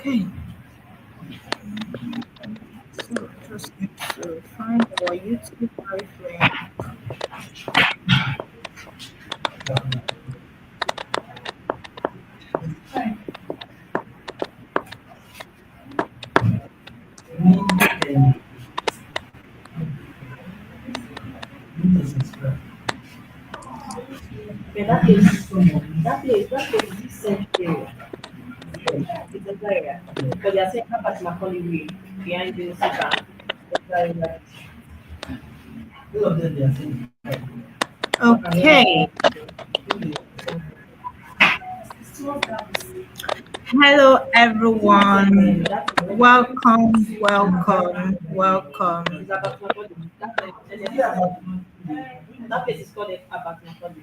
Okay, so just need to find our YouTube live link. Yeah, that place is safe area. It's a area. But they are saying how about Macaulay Way behind the bank. Okay, hello everyone. Welcome, welcome, welcome. It's about Macaulay. That place is called about Macaulay.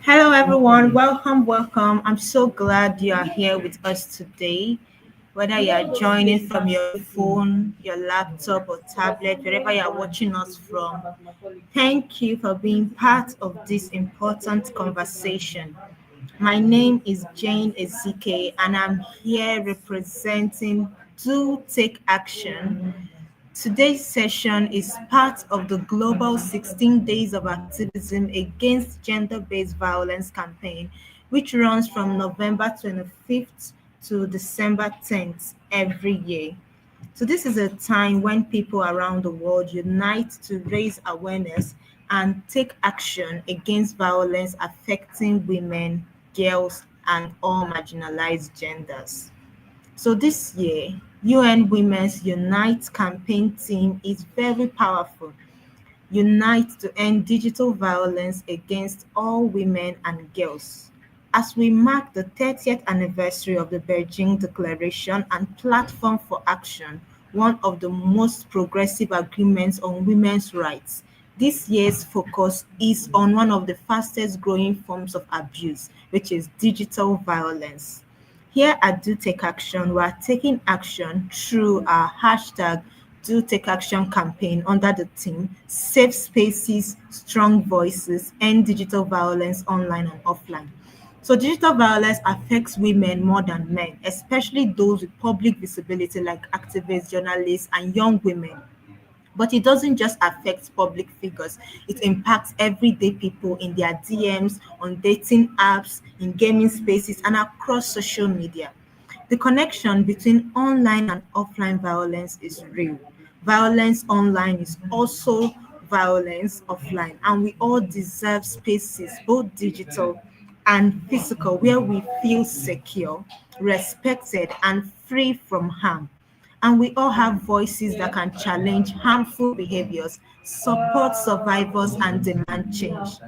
Hello everyone. Welcome, welcome. I'm so glad you are here with us today. Whether you are joining from your phone, your laptop, or tablet, wherever you are watching us from, About Macaulay. thank you for being part of this important conversation. My name is Jane Ezike, and I'm here representing Do Take Action. Today's session is part of the global 16 Days of Activism Against Gender Based Violence campaign, which runs from November 25th to December 10th every year. So, this is a time when people around the world unite to raise awareness and take action against violence affecting women, girls, and all marginalized genders. So this year, UN Women's Unite campaign team is very powerful. Unite to end digital violence against all women and girls. As we mark the 30th anniversary of the Beijing Declaration and Platform for Action, one of the most progressive agreements on women's rights, this year's focus is on one of the fastest growing forms of abuse, which is digital violence. Here at Do Take Action, we are taking action through our hashtag Do Take Action campaign under the theme Safe Spaces, Strong Voices, End Digital Violence Online and Offline. So digital violence affects women more than men, especially those with public visibility like activists, journalists, and young women. But it doesn't just affect public figures, it impacts everyday people in their DMs, on dating apps, in gaming spaces, and across social media. The connection between online and offline violence is real. Violence online is also violence offline, and we all deserve spaces, both digital and physical, where we feel secure, respected, and free from harm. And we all have voices that can challenge harmful behaviors, support survivors, and demand change.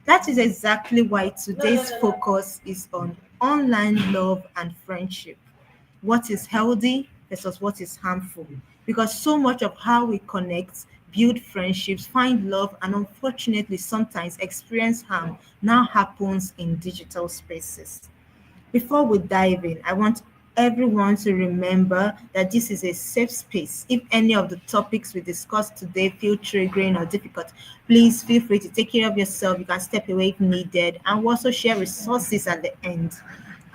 That is exactly why today's focus is on online love and friendship. What is healthy versus what is harmful. Because so much of how we connect, build friendships, find love, and unfortunately sometimes experience harm now happens in digital spaces. Before we dive in, I want everyone to remember that this is a safe space. If any of the topics we discussed today feel triggering or difficult, please feel free to take care of yourself. You can step away if needed, and we'll also share resources at the end.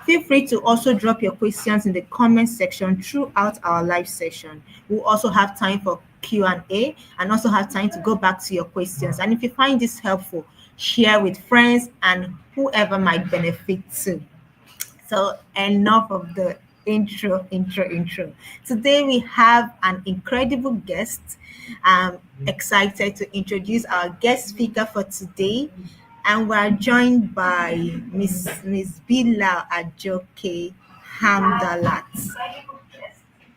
Feel free to also drop your questions in the comment section throughout our live session. We'll also have time for Q&A and also have time to go back to your questions. And if you find this helpful, share with friends and whoever might benefit too. So enough of the intro. Today we have an incredible guest. I'm excited to introduce our guest speaker for today. And we're joined by Miss Bila Ajoke Hamdalat,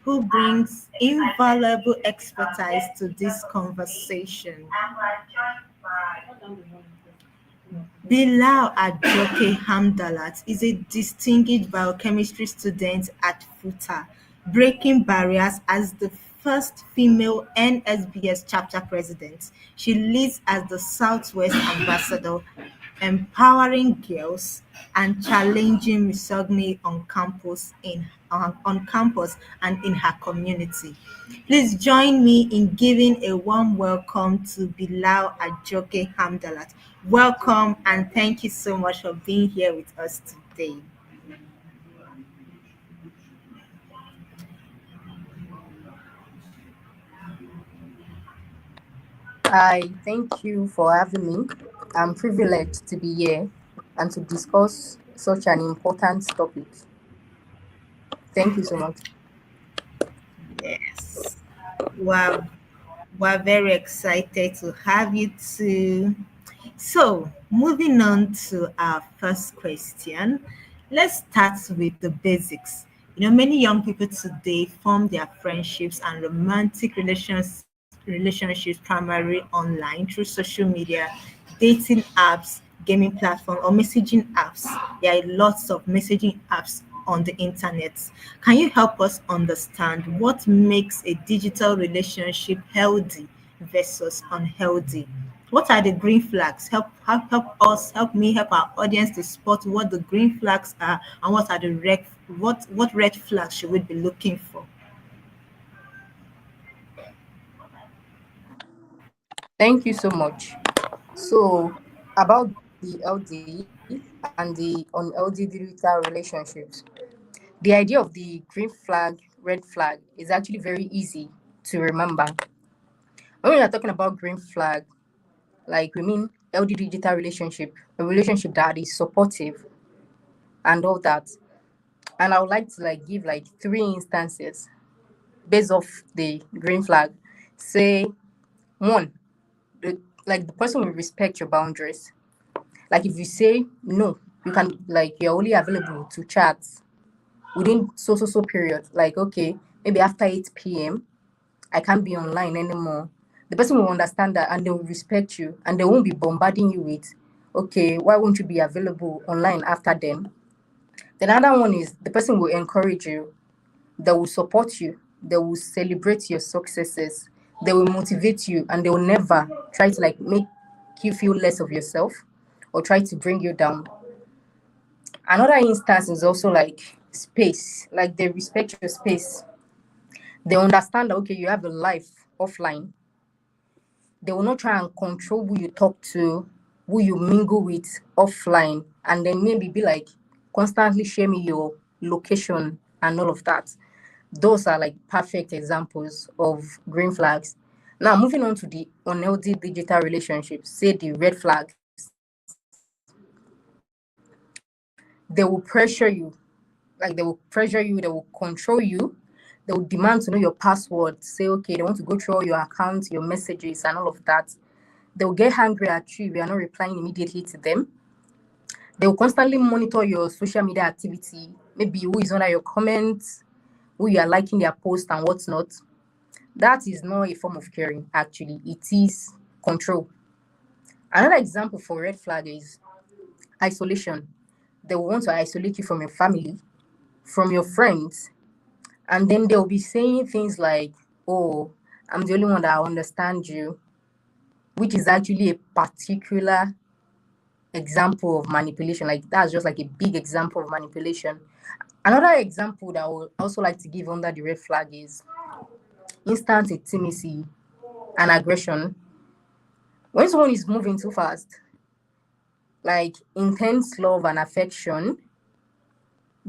who brings invaluable expertise to this conversation. Bilal Ajoke Hamdalat is a distinguished biochemistry student at FUTA, breaking barriers as the first female NSBS chapter president. She leads as the Southwest ambassador, empowering girls and challenging misogyny on campus and in her community. Please join me in giving a warm welcome to Bilal Ajoke Hamdalat. Welcome and thank you so much for being here with us today. Hi, thank you for having me. I'm privileged to be here and to discuss such an important topic. Thank you so much. Yes. Wow. We're very excited to have you too. So, moving on to our first question, let's start with the basics. Many young people today form their friendships and romantic relationships primarily online through social media, dating apps, gaming platform, or messaging apps. There are lots of messaging apps on the internet. Can you help us understand what makes a digital relationship healthy versus unhealthy? What are the green flags? Help me, help our audience to spot what the green flags are and what are the what red flags should we be looking for? Thank you so much. So, about the LD and the unLD digital relationships, the idea of the green flag, red flag is actually very easy to remember. When we are talking about green flag, like we mean LD digital relationship, a relationship that is supportive and all that. And I would like to give three instances based off the green flag. Say one, the person will respect your boundaries. Like if you say no, you can you're only available to chat within so period. Like okay, maybe after 8 p.m. I can't be online anymore. The person will understand that and they will respect you and they won't be bombarding you with okay, why won't you be available online after them? The other one is the person will encourage you, they will support you, they will celebrate your successes, they will motivate you, and they will never try to make you feel less of yourself or try to bring you down. Another instance is also space, like they respect your space. They understand that okay, you have a life offline. They will not try and control who you talk to, who you mingle with offline, and then maybe be constantly share me your location and all of that. Those are perfect examples of green flags. Now, moving on to the unhealthy digital relationships, say the red flags, they will pressure you. They will pressure you, they will control you, they will demand to know your password, say, okay, they want to go through all your accounts, your messages, and all of that. They will get angry at you if you are not replying immediately to them. They will constantly monitor your social media activity, maybe who is under your comments, who you are liking their post, and what's not. That is not a form of caring, actually. It is control. Another example for red flag is isolation. They will want to isolate you from your family, from your friends, and then they'll be saying things like, oh, I'm the only one that understands you, which is actually a particular example of manipulation. Like that's just like a big example of manipulation. Another example that I would also like to give under the red flag is instant intimacy and aggression. When someone is moving too fast, like intense love and affection,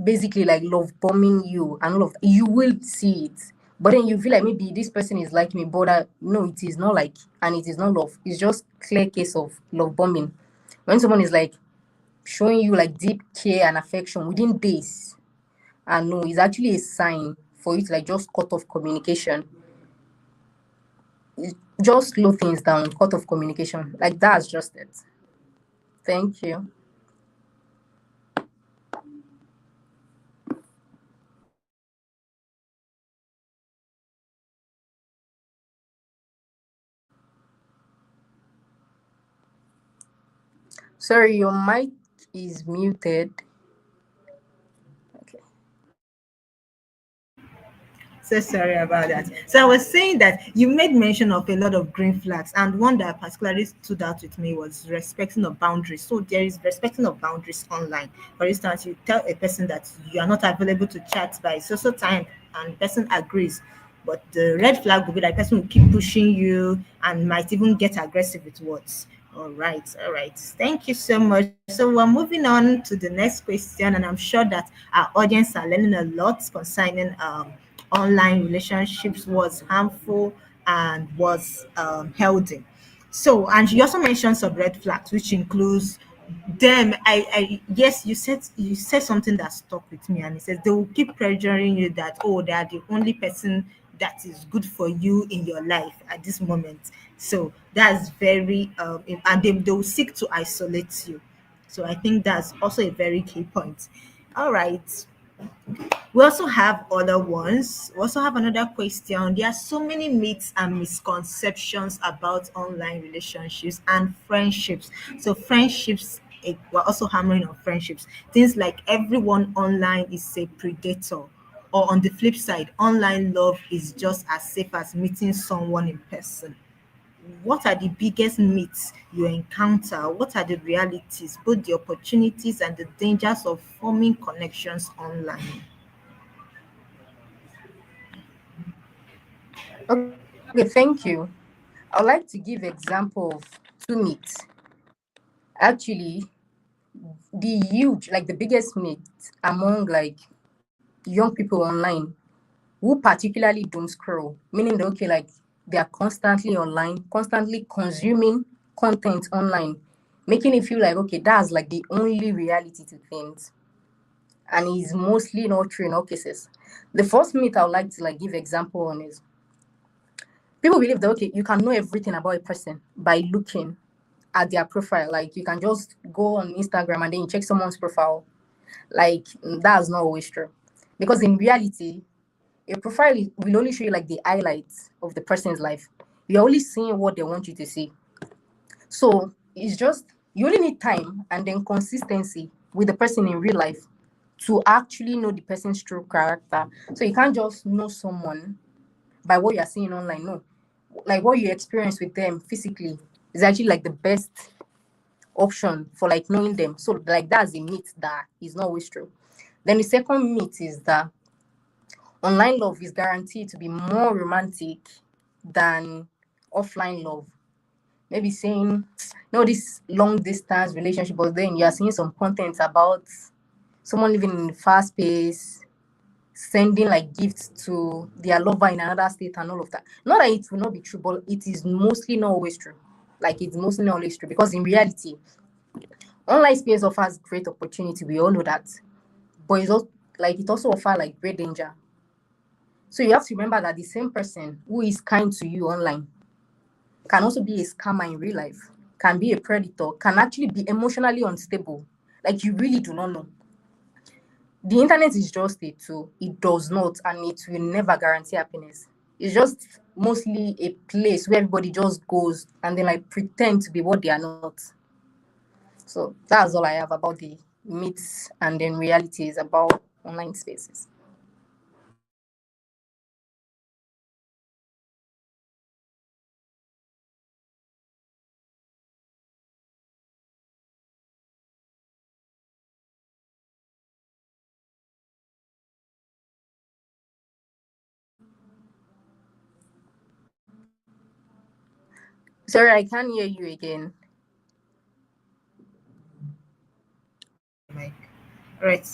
basically like love bombing you and all of you will see it. But then you feel like maybe this person is like me, but no, it is not like, and it is not love. It's just clear case of love bombing. When someone is showing you deep care and affection within days, and no, it's actually a sign for you to just cut off communication. Just slow things down, cut off communication. Like that's just it. Thank you. Sorry, your mic is muted. Okay. So sorry about that. So I was saying that you made mention of a lot of green flags, and one that particularly stood out with me was respecting of boundaries. So there is respecting of boundaries online. For instance, you tell a person that you are not available to chat by so time, and person agrees. But the red flag will be that person will keep pushing you and might even get aggressive with words. All right. Thank you so much. So we're moving on to the next question, and I'm sure that our audience are learning a lot concerning online relationships was harmful and was healthy. So, and you also mentioned some red flags, which includes them. Yes, you said something that stuck with me, and it says they will keep pressuring you that, oh, they are the only person that is good for you in your life at this moment. So that's very and they will seek to isolate you. So I think that's also a very key point. All right. We also have other ones. We also have another question. There are so many myths and misconceptions about online relationships and friendships. So, friendships, we're also hammering on friendships. Things like everyone online is a predator, or on the flip side, online love is just as safe as meeting someone in person. What are the biggest myths you encounter? What are the realities, both the opportunities and the dangers of forming connections online? Okay, thank you. I would like to give example of two myths. Actually, the huge, like the biggest myth among like young people online who particularly don't scroll, meaning that okay, like they are constantly online, constantly consuming content online, making it feel like okay, that's like the only reality to things. And is mostly not true in all cases. The first myth I would like to like give example on is people believe that okay, you can know everything about a person by looking at their profile. Like you can just go on Instagram and then you check someone's profile. Like that's not always true. Because in reality, a profile will only show you like the highlights of the person's life. You're only seeing what they want you to see. So it's just you only need time and then consistency with the person in real life to actually know the person's true character. So you can't just know someone by what you're seeing online. No. Like what you experience with them physically is actually like the best option for like knowing them. So like that's a myth that is not always true. Then the second myth is that online love is guaranteed to be more romantic than offline love. Maybe saying, no, this long distance relationship, but then you are seeing some content about someone living in fast pace, sending like gifts to their lover in another state and all of that. Not that it will not be true, but it is mostly not always true. Like it's mostly not always true because in reality, online space offers great opportunity. We all know that, but it's also like it also offers like great danger. So you have to remember that the same person who is kind to you online can also be a scammer in real life, can be a predator, can actually be emotionally unstable. Like you really do not know. The internet is just a tool. It does not and it will never guarantee happiness. It's just mostly a place where everybody just goes and then like pretend to be what they are not. So that's all I have about the myths and then realities about online spaces. Sorry, I can't hear you again. Like, right.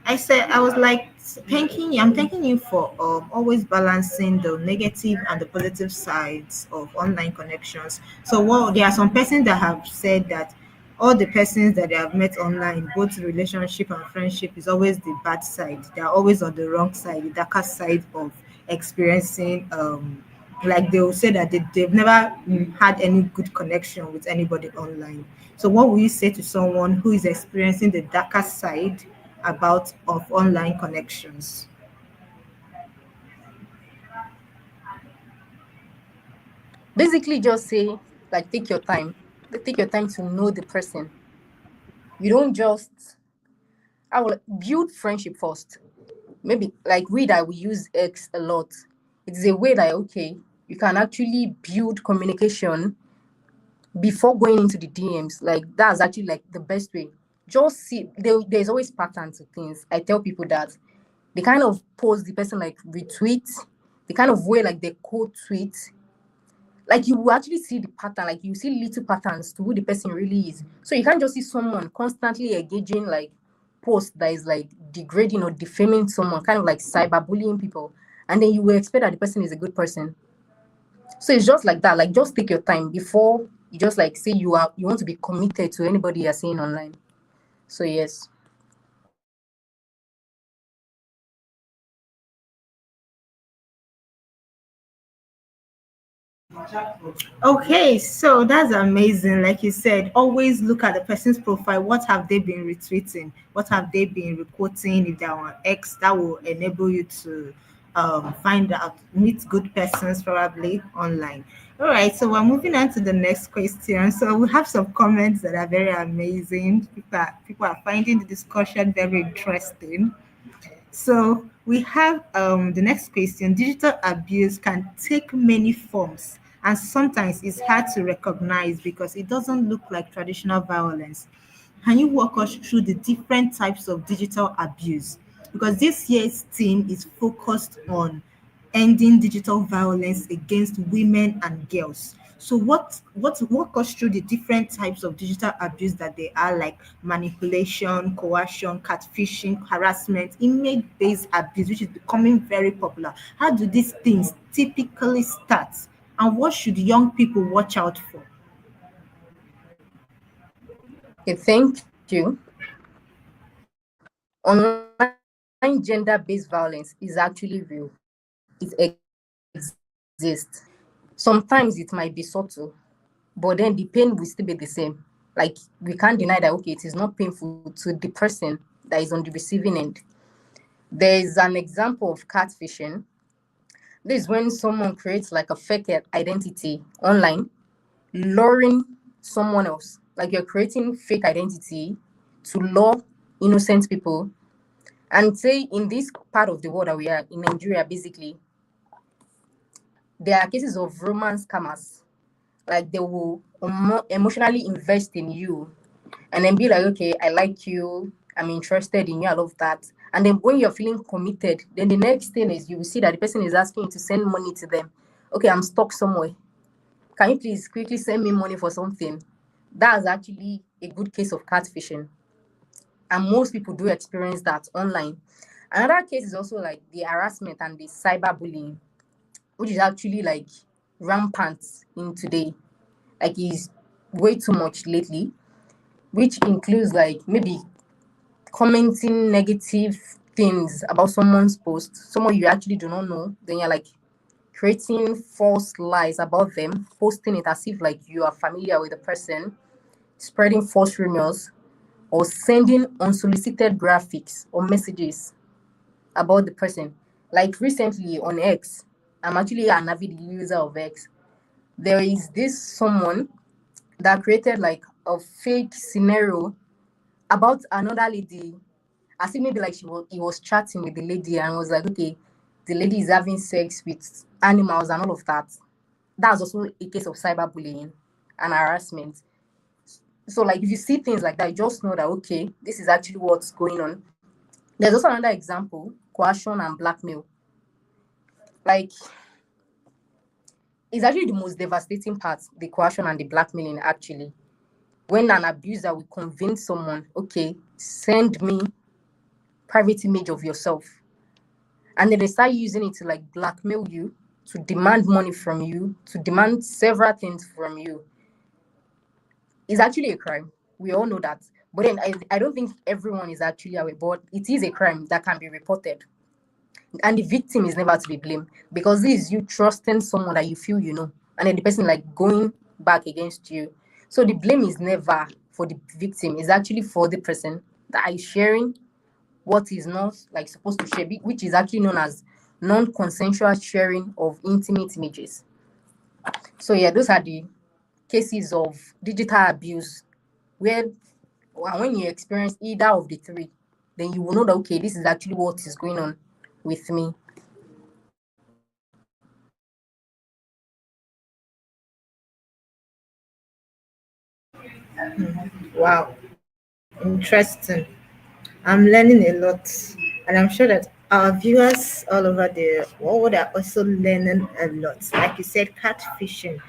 I said I was like thanking you. I'm thanking you for always balancing the negative and the positive sides of online connections. So, what there are some persons that have said that all the persons that they have met online, both relationship and friendship, is always the bad side. They are always on the wrong side, the darker side of experiencing. Like they will say that they've never had any good connection with anybody online. So, what will you say to someone who is experiencing the darker side about of online connections? Basically, just say, like, take your time. Take your time to know the person. You don't just, I will build friendship first. Maybe like we that we use X a lot. It's a way that, okay, you can actually build communication before going into the DMs. Like, that's actually like the best way. Just see, there's always patterns to things. I tell people that the kind of post the person like retweet, the kind of way like they quote tweet, like you will actually see the pattern, like you see little patterns to who the person really is. So you can't just see someone constantly engaging like post that is like degrading or defaming someone, kind of like cyberbullying people, and then you will expect that the person is a good person. So it's just like that. Like just take your time before You just like say you want to be committed to anybody you're seeing online. So yes. Okay, so that's amazing. Like you said, always look at the person's profile. What have they been retweeting? What have they been requoting? If they're on X, that will enable you to find out, meet good persons probably online. All right, so we're moving on to the next question. So we have some comments that are very amazing. People are finding the discussion very interesting. So we have the next question. Digital abuse can take many forms, and sometimes it's hard to recognize because it doesn't look like traditional violence. Can you walk us through the different types of digital abuse? Because this year's theme is focused on ending digital violence against women and girls. So what walk us through the different types of digital abuse that they are, like manipulation, coercion, catfishing, harassment, image-based abuse, which is becoming very popular. How do these things typically start? And what should young people watch out for? Okay, thank you. Online gender-based violence is actually real. It exists. Sometimes it might be subtle, but then the pain will still be the same. Like we can't deny that okay, it is not painful to the person that is on the receiving end. There is an example of catfishing. This is when someone creates like a fake identity online, luring someone else. Like you're creating fake identity to lure innocent people. And say in this part of the world that we are in Nigeria, basically, there are cases of romance scammers. Like they will emotionally invest in you and then be like, okay, I like you, I'm interested in you, I love that. And then when you're feeling committed, then the next thing is you will see that the person is asking you to send money to them. Okay, I'm stuck somewhere. Can you please quickly send me money for something? That's actually a good case of catfishing. And most people do experience that online. Another case is also like the harassment and the cyberbullying, which is actually like rampant in today. Like is way too much lately, which includes like maybe commenting negative things about someone's post, someone you actually do not know, then you're like creating false lies about them, posting it as if like you are familiar with the person, spreading false rumors, or sending unsolicited graphics or messages about the person. Like recently on X, I'm actually an avid user of X. There is this someone that created like a fake scenario about another lady. I think maybe like he was chatting with the lady and was like, okay, the lady is having sex with animals and all of that. That's also a case of cyberbullying and harassment. So like if you see things like that, you just know that okay, this is actually what's going on. There's also another example, coercion and blackmail. Like it's actually the most devastating part, the coercion and the blackmailing actually. When an abuser will convince someone, okay, send me private image of yourself. And then they start using it to like blackmail you, to demand money from you, to demand several things from you. It's actually a crime. We all know that. But then I don't think everyone is actually aware, but it is a crime that can be reported. And the victim is never to be blamed because this is you trusting someone that you feel you know, and then the person like going back against you. So the blame is never for the victim, it's actually for the person that is sharing what is not like supposed to share, which is actually known as non-consensual sharing of intimate images. So yeah, those are the cases of digital abuse where when you experience either of the three, then you will know that okay, this is actually what is going on with me. Wow, interesting. I'm learning a lot, and I'm sure that our viewers all over the world are also learning a lot. Like you said, catfishing.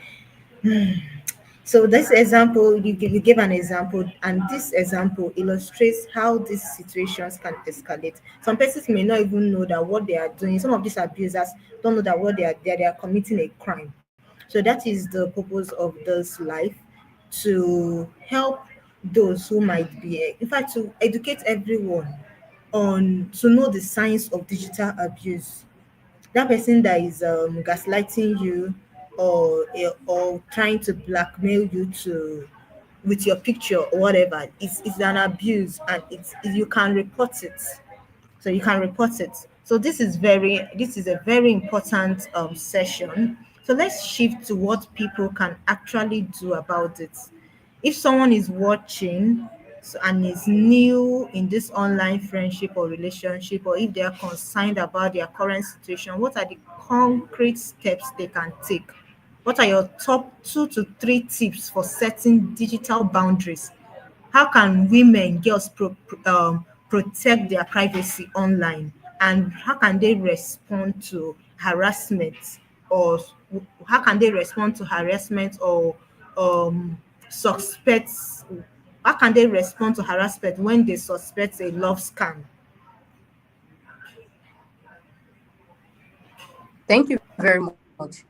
So this example, you gave an example, and this example illustrates how these situations can escalate. Some persons may not even know that what they are doing. Some of these abusers don't know that what they are committing a crime. So that is the purpose of this life. to help those who might be, in fact, to educate everyone on to know the signs of digital abuse. That person that is gaslighting you or trying to blackmail you to with your picture or whatever is an abuse, and you can report it. So you can report it. So this is a very important session. So let's shift to what people can actually do about it. If someone is watching and is new in this online friendship or relationship, or if they are concerned about their current situation, what are the concrete steps they can take? What are your top 2 to 3 tips for setting digital boundaries? How can women, girls protect their privacy online? And how can they respond to harassment, or how can they respond to harassment or suspects? How can they respond to harassment when they suspect a love scam? Thank you very much.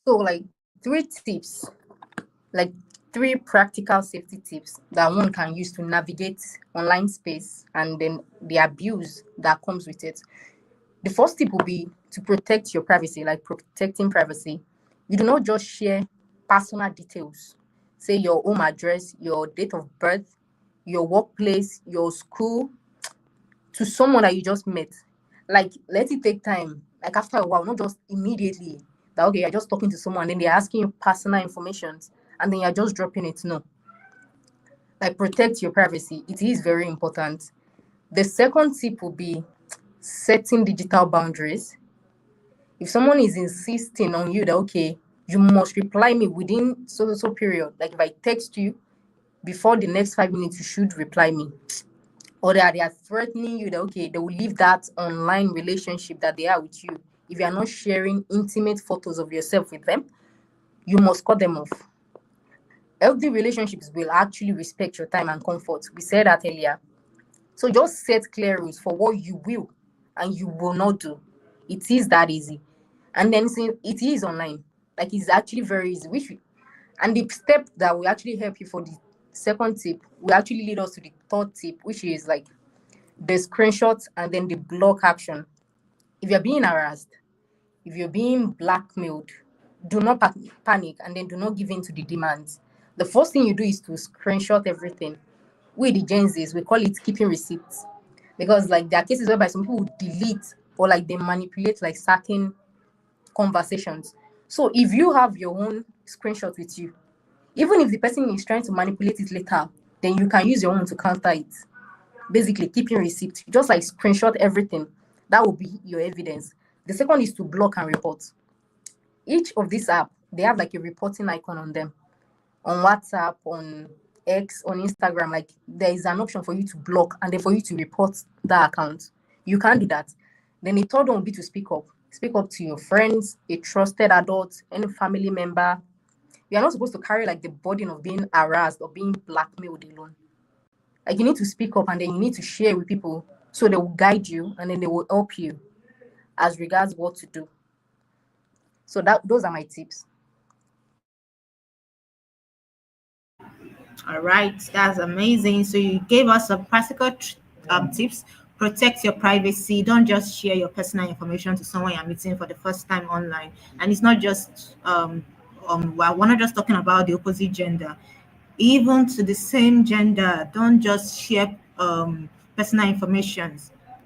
So, like, 3 tips, like 3 practical safety tips that one can use to navigate online space and then the abuse that comes with it. The first tip will be to protect your privacy, like protecting privacy. You do not just share personal details, say your home address, your date of birth, your workplace, your school, to someone that you just met. Like, let it take time. Like, after a while, not just immediately. That, okay, you're just talking to someone, and then they're asking you personal information, and then you're just dropping it. No. Like, protect your privacy. It is very important. The second tip will be setting digital boundaries. If someone is insisting on you that, okay, you must reply me within so period, like if I text you before the next 5 minutes, you should reply me. Or that they are threatening you that, okay, they will leave that online relationship that they are with you. If you are not sharing intimate photos of yourself with them, you must cut them off. Healthy relationships will actually respect your time and comfort. We said that earlier. So just set clear rules for what you will and you will not do. It is that easy. And then since it is online, like it's actually very easy. And the step that will actually help you for the second tip will actually lead us to the third tip, which is like the screenshots and then the block action. If you're being harassed, if you're being blackmailed, do not panic and then do not give in to the demands. The first thing you do is to screenshot everything. We, the Gen Zs, we call it keeping receipts. Because like there are cases whereby some people delete or like they manipulate like certain conversations. So if you have your own screenshot with you, even if the person is trying to manipulate it later, then you can use your own to counter it. Basically, keeping receipt, just like screenshot everything. That will be your evidence. The second is to block and report. Each of these app, they have like a reporting icon on them. On WhatsApp, on X, on Instagram, like there is an option for you to block and then for you to report that account. You can't do that. Then the third one will be to speak up. Speak up to your friends, a trusted adult, any family member. You are not supposed to carry like the burden of being harassed or being blackmailed alone. Like you need to speak up and then you need to share with people so they will guide you and then they will help you as regards what to do. So that those are my tips. All right, that's amazing. So you gave us some practical tips. Protect your privacy. Don't just share your personal information to someone you're meeting for the first time online. And it's not just well, we're not just talking about the opposite gender. Even to the same gender, don't just share personal information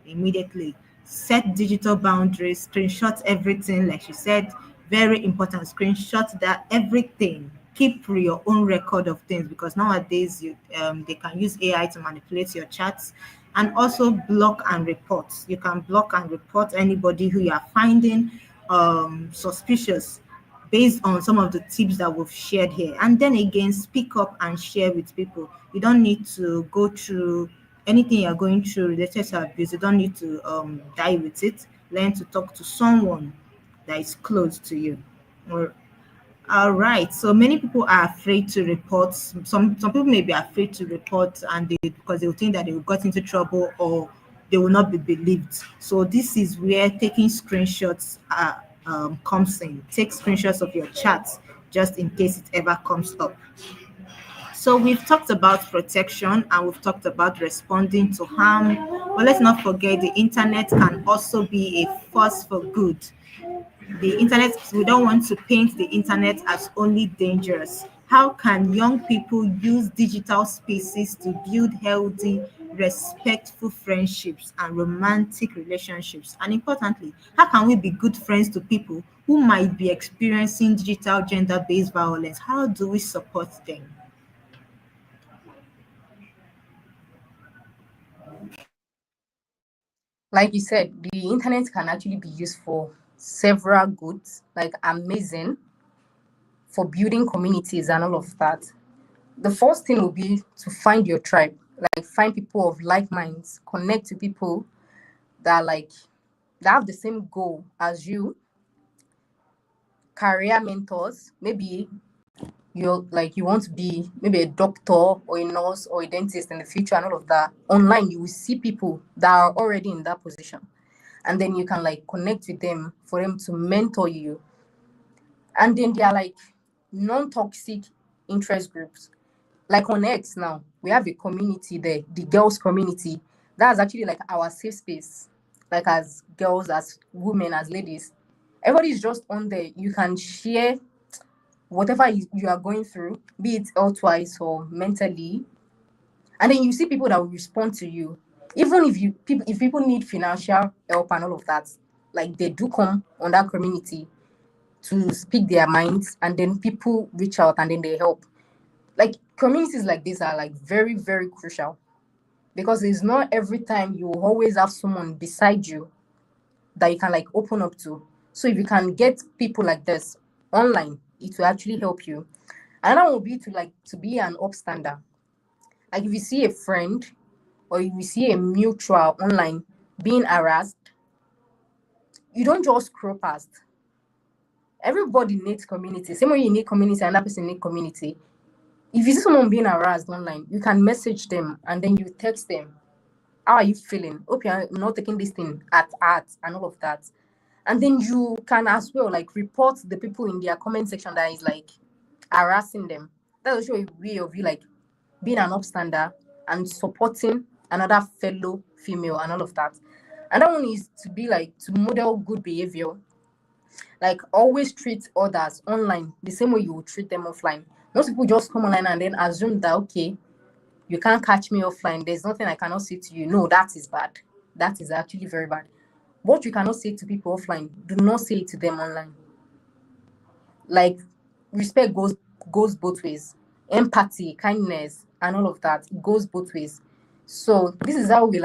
immediately. Set digital boundaries, screenshot everything, like she said, very important. Screenshot that everything. Keep your own record of things, because nowadays they can use AI to manipulate your chats. And also block and report. You can block and report anybody who you are finding suspicious based on some of the tips that we've shared here. And then again, speak up and share with people. You don't need to go through anything you're going through related to abuse. You don't need to die with it. Learn to talk to someone that is close to you. Or all right. So many people are afraid to report. Some people may be afraid to report, and they because they will think that they will got into trouble or they will not be believed. So this is where taking screenshots comes in. Take screenshots of your chats. just in case it ever comes up. So we've talked about protection and we've talked about responding to harm, but let's not forget the internet can also be a force for good. The internet, we don't want to paint the internet as only dangerous. How can young people use digital spaces to build healthy, respectful friendships and romantic relationships? And importantly, how can we be good friends to people who might be experiencing digital gender-based violence? How do we support them? Like you said, the internet can actually be used for several goods, like amazing, for building communities and all of that. The first thing will be to find your tribe, like find people of like minds, connect to people that like that have the same goal as you, career mentors. Maybe you're like you want to be maybe a doctor or a nurse or a dentist in the future and all of that. Online, you will see people that are already in that position. And then you can like connect with them for them to mentor you. And then there are like non-toxic interest groups. Like on X now, we have a community there, the girls community. That's actually like our safe space. Like as girls, as women, as ladies. Everybody is just on there. You can share whatever you are going through, be it health-wise or mentally. And then you see people that will respond to you. Even if people need financial help and all of that, like they do come on that community to speak their minds, and then people reach out and then they help. Like communities like this are like very, very crucial because it's not every time you will always have someone beside you that you can like open up to. So if you can get people like this online, it will actually help you. Another one will be to be an upstander. Like if you see a friend or if you see a mutual online being harassed, you don't just scroll past. Everybody needs community. Same way you need community, another person need community. If you see someone being harassed online, you can message them and then you text them. How are you feeling? Hope you're not taking this thing at heart and all of that. And then you can as well like report the people in their comment section that is like harassing them. That's also a way of you like being an upstander and supporting another fellow female and all of that. And that one is to be like to model good behavior. Like always treat others online the same way you would treat them offline. Most people just come online and then assume that okay, you can't catch me offline. There's nothing I cannot say to you. No, that is bad. That is actually very bad. What you cannot say to people offline, do not say it to them online. Like respect goes both ways. Empathy, kindness, and all of that goes both ways. So this is how we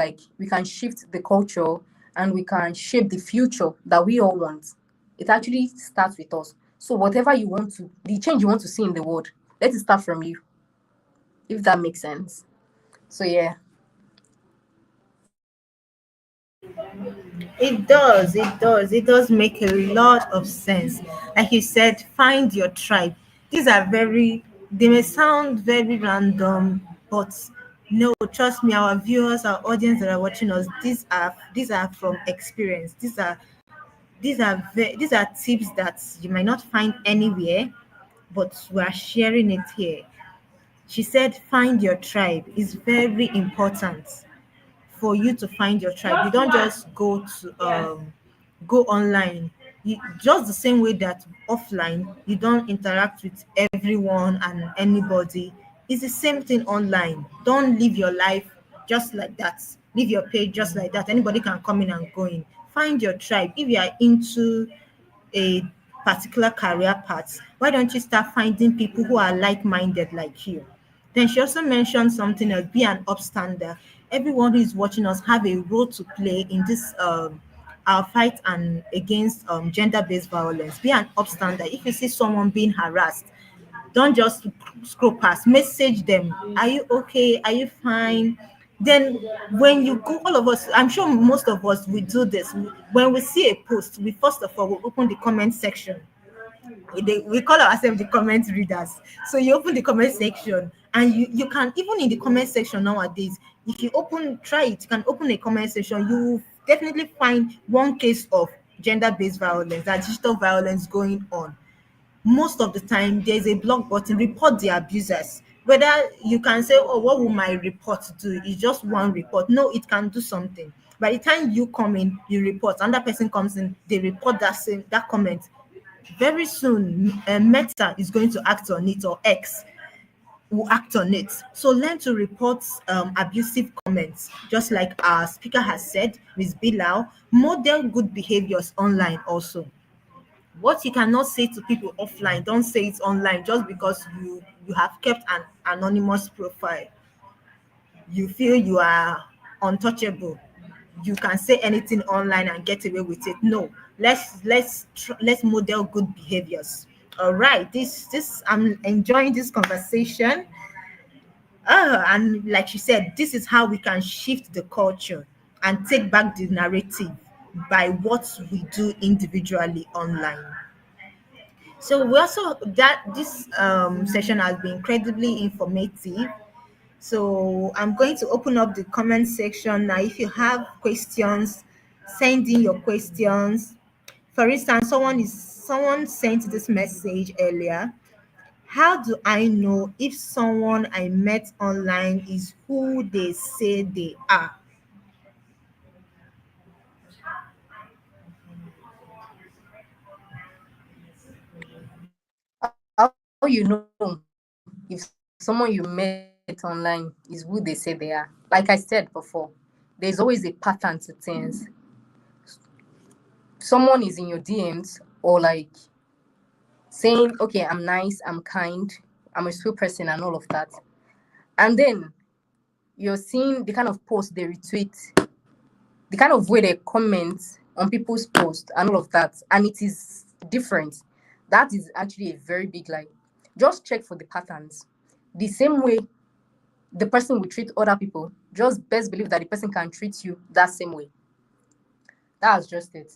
can shift the culture and we can shape the future that we all want. It actually starts with us. So whatever you want to, the change you want to see in the world, let it start from you. If that makes sense. So yeah. It does make a lot of sense. Like you said, find your tribe. These are they may sound very random, but no, trust me, our viewers, our audience that are watching us, these are from experience. These are tips that you might not find anywhere, but we are sharing it here. She said, find your tribe is very important for you to find your tribe. You don't just go online. Just the same way that offline you don't interact with everyone and anybody. It's the same thing online. Don't live your life just like that. Live your page just like that. Anybody can come in and go in. Find your tribe. If you are into a particular career path, why don't you start finding people who are like-minded like you? Then she also mentioned something else, be an upstander. Everyone who is watching us have a role to play in this our fight and against gender-based violence. Be an upstander. If you see someone being harassed, don't just scroll past. Message them. Are you okay? Are you fine? Then when you go, all of us, I'm sure most of us, we do this. When we see a post, we first of all will open the comment section. We call ourselves the comment readers. So you open the comment section and you can, even in the comment section nowadays, if you try it, you can open a comment section, you will definitely find one case of gender-based violence, that digital violence going on. most of the time there's a block button, report the abusers. Whether you can say, oh, what will my report do? It's just one report. No, it can do something. By the time you come in, you report, another person comes in, they report that comment. Very soon, Meta is going to act on it, or X will act on it. So learn to report abusive comments, just like our speaker has said, Ms. Bilal. Model good behaviors online also. What you cannot say to people offline, don't say it online, just because you have kept an anonymous profile. You feel you are untouchable. You can say anything online and get away with it. No, let's model good behaviors. All right, this I'm enjoying this conversation. And like she said, this is how we can shift the culture and take back the narrative by what we do individually online. So we also that this session has been incredibly informative. So I'm going to open up the comment section now. If you have questions, send in your questions. For instance, someone sent this message earlier. How do I know if someone I met online is who they say they are? How you know if someone you met online is who they say they are? Like I said before, there's always a pattern to things. Someone is in your DMs or like saying, okay, I'm nice, I'm kind, I'm a sweet person, and all of that. And then you're seeing the kind of post they retweet, the kind of way they comment on people's posts, and all of that. And it is different. That is actually a very big lie. Just check for the patterns. The same way the person will treat other people, just best believe that the person can treat you that same way. That's just it.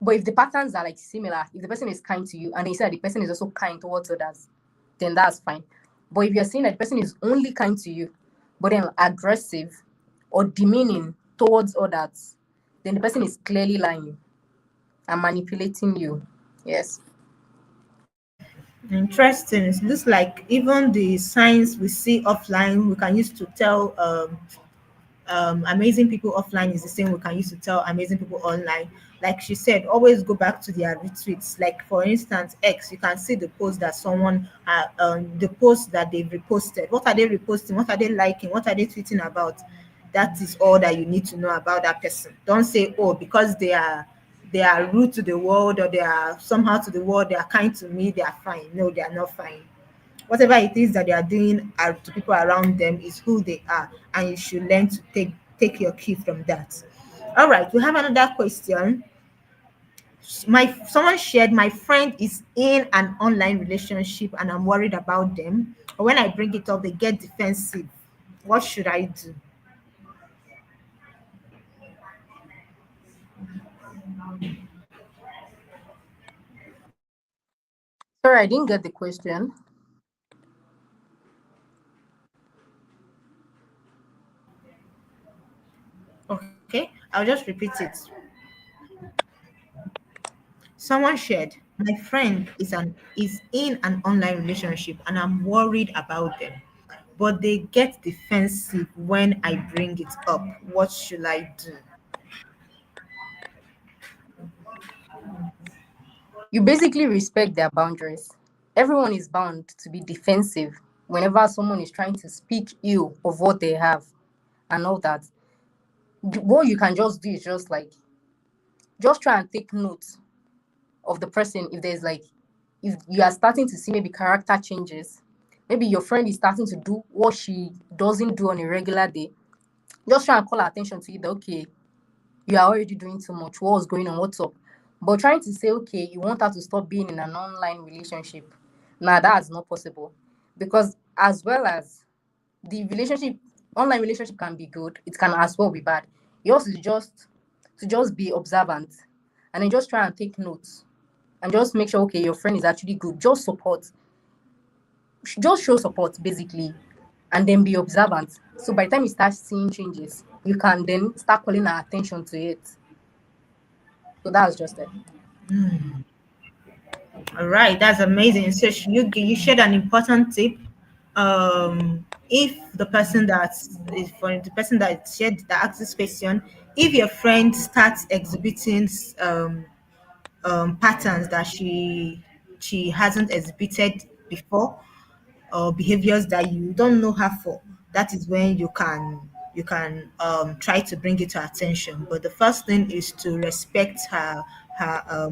But if the patterns are like similar, if the person is kind to you and they say that the person is also kind towards others, then that's fine. But if you're seeing that the person is only kind to you, but then aggressive or demeaning towards others, then the person is clearly lying and manipulating you. Yes. Interesting. It looks like even the signs we see offline, we can use to tell amazing people offline is the same we can use to tell amazing people online. Like she said, always go back to their retweets. Like for instance, X, you can see the post that someone, the post that they've reposted. What are they reposting? What are they liking? What are they tweeting about? That is all that you need to know about that person. Don't say, oh, because they are rude to the world, or they are somehow to the world, they are kind to me, they are fine. No, they are not fine. Whatever it is that they are doing to people around them is who they are, and you should learn to take your cue from that. All right, we have another question. My Someone shared, my friend is in an online relationship and I'm worried about them. But when I bring it up, they get defensive. What should I do? Sorry, I didn't get the question. Okay, I'll just repeat it. Someone shared, my friend is in an online relationship and I'm worried about them. But they get defensive when I bring it up. What should I do? You basically respect their boundaries. Everyone is bound to be defensive whenever someone is trying to speak ill of what they have and all that. What you can just do is just like, just try and take notes of the person. If there's like, if you are starting to see maybe character changes, maybe your friend is starting to do what she doesn't do on a regular day, just try and call her attention to it that, okay, you are already doing too much. What's going on? What's up? But trying to say, okay, you want her to stop being in an online relationship. Nah, that's not possible. Because as well as the relationship, online relationship can be good, it can as well be bad. Yours is just to just be observant and then just try and take notes and just make sure, okay, your friend is actually good. Just support, just show support basically, and then be observant. So by the time you start seeing changes, you can then start calling our attention to it. So that's just it. All right, that's amazing. So you shared an important tip. If the person that is for the person that shared that asked this question, if your friend starts exhibiting patterns that she hasn't exhibited before, or behaviors that you don't know her for, that is when you can try to bring it to her attention. But the first thing is to respect her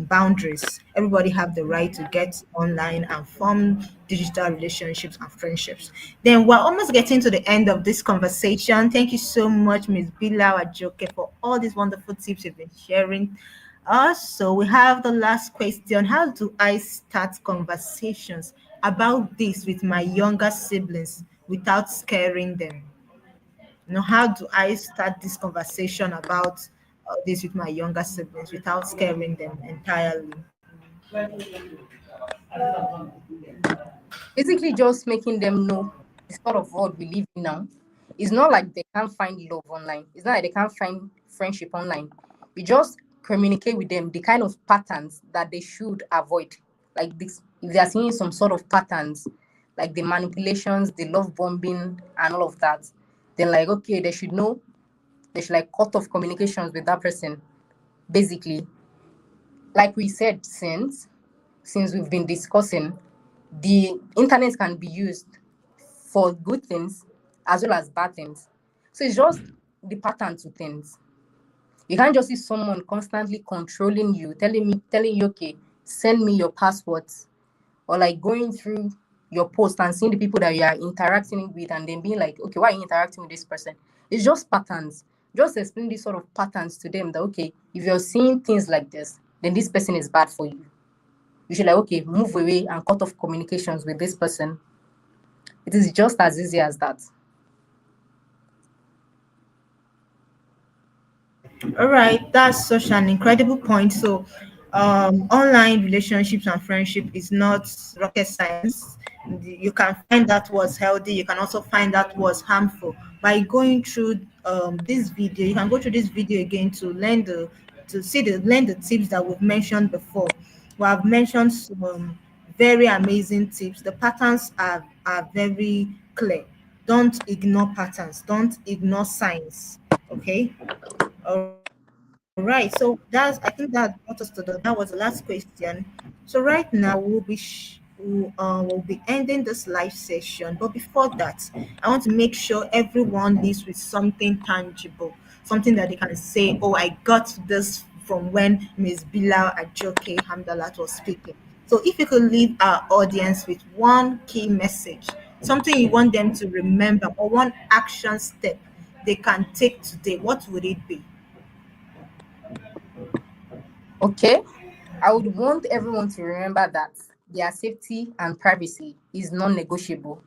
boundaries. Everybody have the right to get online and form digital relationships and friendships. Then we're almost getting to the end of this conversation. Thank you so much, Miss Bila Ajoke, for all these wonderful tips you've been sharing. Also, we have the last question. How do I start conversations about this with my younger siblings without scaring them? How do I start this conversation about this with my younger siblings without scaring them entirely? Basically just making them know the sort of world we live in now. It's not like they can't find love online. It's not like they can't find friendship online. We just communicate with them the kind of patterns that they should avoid. Like this, if they are seeing some sort of patterns, like the manipulations, the love bombing, and all of that, then like okay, they should know they should like cut off communications with that person. Basically, like we said, since we've been discussing, the internet can be used for good things as well as bad things. So it's just the pattern to things. You can't just see someone constantly controlling you, telling you, okay, send me your passwords, or like going through your post and seeing the people that you are interacting with and then being like, okay, why are you interacting with this person? It's just patterns. Just explain these sort of patterns to them that okay, if you're seeing things like this, then this person is bad for you. You should like okay, move away and cut off communications with this person. It is just as easy as that. All right, that's such an incredible point. So, online relationships and friendship is not rocket science. You can find that was healthy. You can also find that was harmful by going through this video. You can go through this video again to learn the tips that we've mentioned before. We have mentioned some very amazing tips. The patterns are very clear. Don't ignore patterns. Don't ignore signs. Okay. All right. So that's I think that brought us to the that was the last question. So right now we'll be ending this live session. But before that, I want to make sure everyone leaves with something tangible, something that they can say, "Oh, I got this from when Miss Bilal Ajoke Hamdalat was speaking." So if you could leave our audience with one key message, something you want them to remember, or one action step they can take today, what would it be? Okay. I would want everyone to remember that their safety and privacy is non negotiable.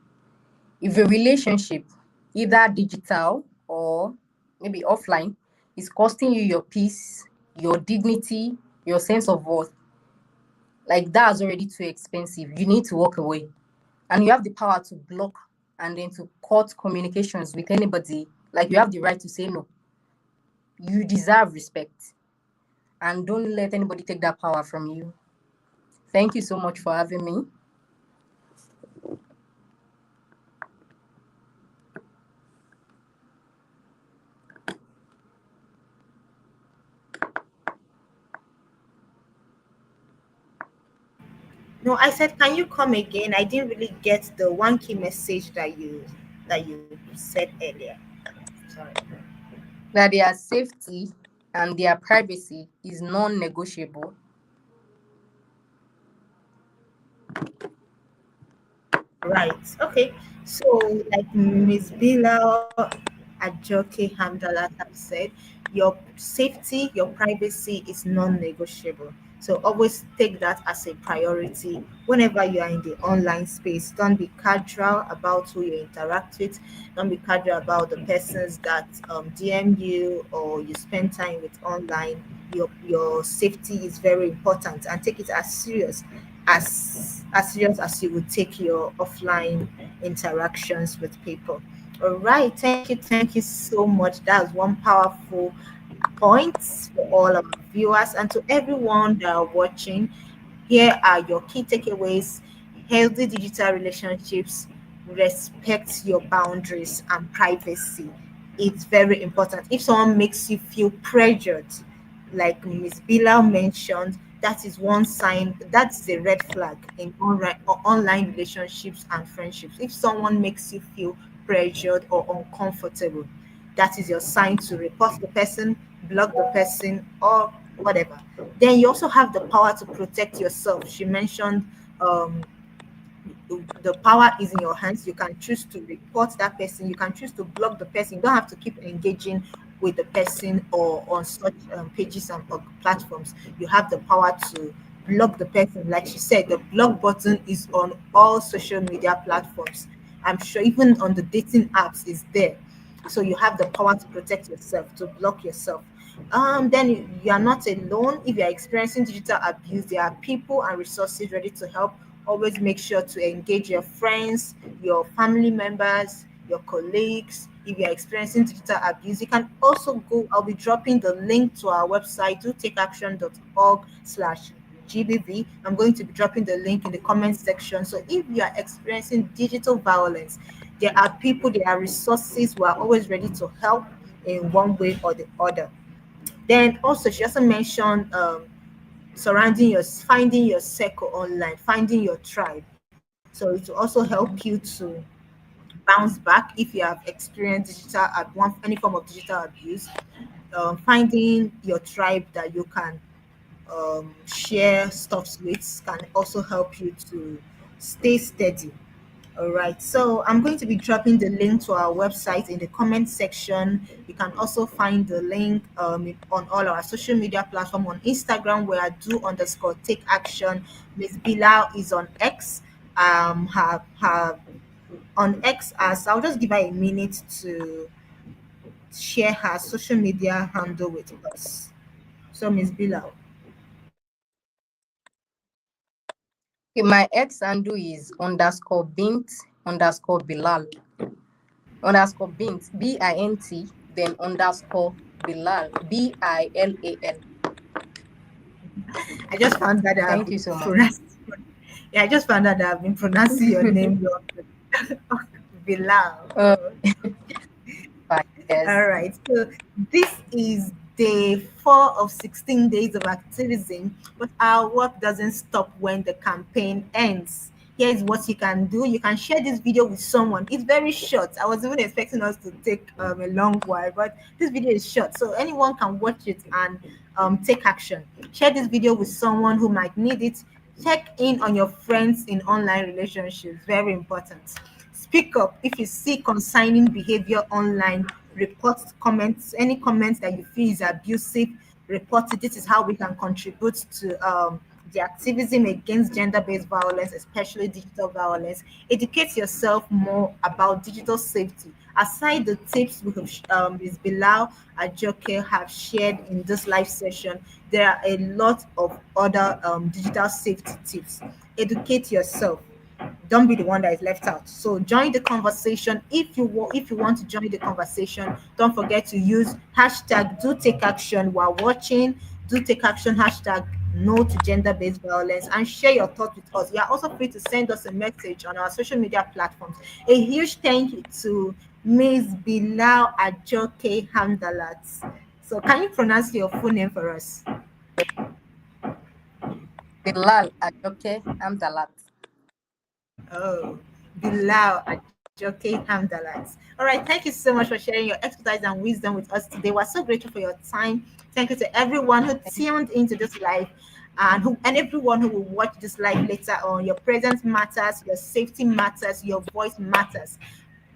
If a relationship, either digital or maybe offline, is costing you your peace, your dignity, your sense of worth, like that's already too expensive. You need to walk away. And you have the power to block and then to cut communications with anybody. Like you have the right to say no. You deserve respect. And don't let anybody take that power from you. Thank you so much for having me. No, I said, can you come again? I didn't really get the one key message that you said earlier. Sorry. That their safety and their privacy is non negotiable. Right. Okay. So, like Miss Bila Ajoke Hamdalat have said, your safety, your privacy is non-negotiable. So always take that as a priority whenever you are in the online space. Don't be casual about who you interact with. Don't be casual about the persons that DM you or you spend time with online. Your safety is very important, and take it as serious as you would take your offline interactions with people. All right, thank you so much. That's one powerful point for all our viewers and to everyone that are watching. Here are your key takeaways. Healthy digital relationships respect your boundaries and privacy. It's very important. If someone makes you feel pressured, like Miss Bilal mentioned, that is one sign, that's a red flag in online relationships and friendships. If someone makes you feel pressured or uncomfortable, that is your sign to report the person, block the person, or whatever. Then you also have the power to protect yourself. She mentioned um, the power is in your hands. You can choose to report that person. You can choose to block the person. You don't have to keep engaging with the person or on such pages and platforms. You have the power to block the person. Like she said, the block button is on all social media platforms. I'm sure even on the dating apps is there. So you have the power to protect yourself, to block yourself. Then you are not alone. If you are experiencing digital abuse, there are people and resources ready to help. Always make sure to engage your friends, your family members, your colleagues. If you are experiencing digital abuse, you can also go. I'll be dropping the link to our website, dotakeaction.org/GBV. I'm going to be dropping the link in the comment section. So if you are experiencing digital violence, there are people, there are resources who are always ready to help in one way or the other. Then also, she also mentioned surrounding your finding your circle online, finding your tribe. So it will also help you to bounce back if you have experienced any form of digital abuse. Finding your tribe that you can share stuff with can also help you to stay steady. All right, so I'm going to be dropping the link to our website in the comment section. You can also find the link on all our social media platform. On Instagram, where I do underscore take action. Miss Bilal is on X. Have on X as I'll just give her a minute to share her social media handle with us. So Miss Bilal. Okay, my ex handle is underscore bint underscore Bilal underscore bint, then underscore Bilal Bilal. I just found that I've Thank been you so much. pronouncing. Yeah, I just found out that I've been pronouncing your name wrong. Bilal. uh, fine, All yes. right. So this is day 4 of 16 days of activism, but our work doesn't stop when the campaign ends. Here is what you can do. You can share this video with someone. It's very short. I was even expecting us to take a long while, but this video is short. So anyone can watch it and take action. Share this video with someone who might need it. Check in on your friends in online relationships. Very important. Speak up if you see concerning behavior online. Report comments, any comments that you feel is abusive. Report it. This is how we can contribute to the activism against gender-based violence, especially digital violence. Educate yourself more about digital safety. Aside the tips we have, Ms. Bilal Ajoke have shared in this live session, there are a lot of other digital safety tips. Educate yourself. Don't be the one that is left out. So join the conversation. If you want to join the conversation, don't forget to use hashtag do take action while watching. Do take action hashtag no to gender-based violence, and share your thoughts with us. You are also free to send us a message on our social media platforms. A huge thank you to Ms. Bilal Ajoke Hamdalat. So can you pronounce your full name for us? Bilal Ajoke Amdalat. Oh, Bilal Ajoke Hamdalat. All right, thank you so much for sharing your expertise and wisdom with us today. We're so grateful for your time. Thank you to everyone who tuned into this live and everyone who will watch this live later on. Your presence matters, your safety matters, your voice matters.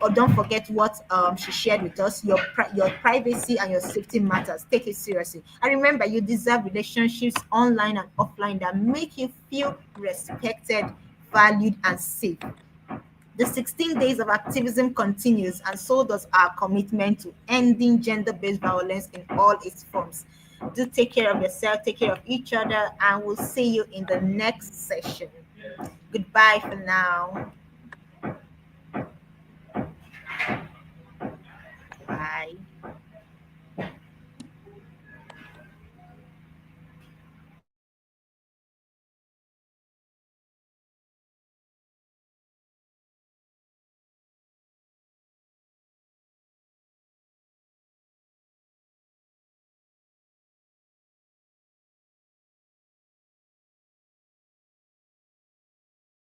Or don't forget what she shared with us. Your privacy and your safety matters. Take it seriously. And remember, you deserve relationships online and offline that make you feel respected, valued, and safe. The 16 days of activism continues, and so does our commitment to ending gender based violence in all its forms. Do take care of yourself, take care of each other, and we'll see you in the next session. Goodbye for now.